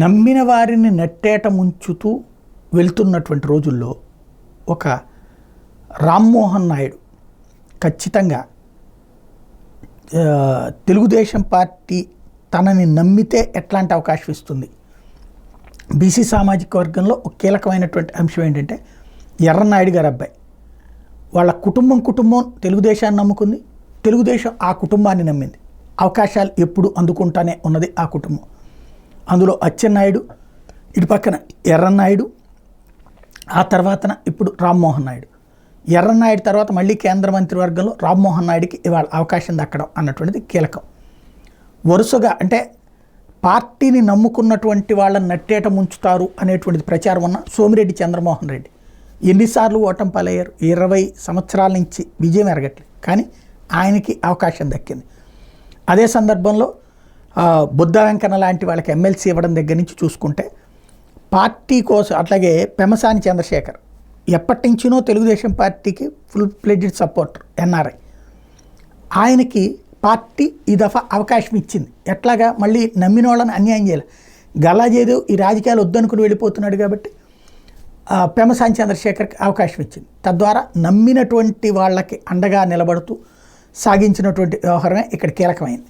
నమ్మిన వారిని నెట్టేట ముంచుతూ వెళ్తున్నటువంటి రోజుల్లో ఒక రామ్మోహన్ నాయుడు ఖచ్చితంగా తెలుగుదేశం పార్టీ తనని నమ్మితే ఎట్లాంటి అవకాశం ఇస్తుంది. బీసీ సామాజిక వర్గంలో ఒక కీలకమైనటువంటి అంశం ఏంటంటే ఎర్రన్నాయుడు గారి అబ్బాయి వాళ్ళ కుటుంబం తెలుగుదేశాన్ని నమ్ముకుంది, తెలుగుదేశం ఆ కుటుంబాన్ని నమ్మింది. అవకాశాలు ఎప్పుడు అందుకుంటానే ఉన్నది ఆ కుటుంబం. అందులో అచ్చెన్నాయుడు, ఇటు పక్కన ఎర్రన్నాయుడు, ఆ తర్వాతన ఇప్పుడు రామ్మోహన్ నాయుడు. ఎర్రన్నాయుడు తర్వాత మళ్ళీ కేంద్ర మంత్రివర్గంలో రామ్మోహన్ నాయుడికి ఇవాళ అవకాశం దక్కడం అన్నటువంటిది కీలకం. వరుసగా అంటే పార్టీని నమ్ముకున్నటువంటి వాళ్ళని నట్టేట ముంచుతారు అనేటువంటిది ప్రచారం ఉన్న సోమిరెడ్డి చంద్రమోహన్ రెడ్డి ఎన్నిసార్లు ఓటమి పాలయ్యారు. 20 సంవత్సరాల నుంచి విజయం ఎరగట్లేదు, కానీ ఆయనకి అవకాశం దక్కింది. అదే సందర్భంలో బుద్ధ వెంకన్న లాంటి వాళ్ళకి ఎమ్మెల్సీ ఇవ్వడం దగ్గర నుంచి చూసుకుంటే పార్టీ కోసం, అట్లాగే పెమసాని చంద్రశేఖర్ ఎప్పటి నుంచినో తెలుగుదేశం పార్టీకి ఫుల్ ప్లెడ్జెడ్ సపోర్టర్, ఎన్ఆర్ఐ. ఆయనకి పార్టీ ఈ దఫా అవకాశం ఇచ్చింది. ఎట్లాగా మళ్ళీ నమ్మిన వాళ్ళని అన్యాయం చేయాలి. గల్లా జయదేవ్ ఈ రాజకీయాలు వద్దనుకుని వెళ్ళిపోతున్నాడు కాబట్టి పెమసాని చంద్రశేఖర్కి అవకాశం ఇచ్చింది. తద్వారా నమ్మినటువంటి వాళ్ళకి అండగా నిలబడుతూ సాగించినటువంటి వ్యవహారమే ఇక్కడ కీలకమైంది.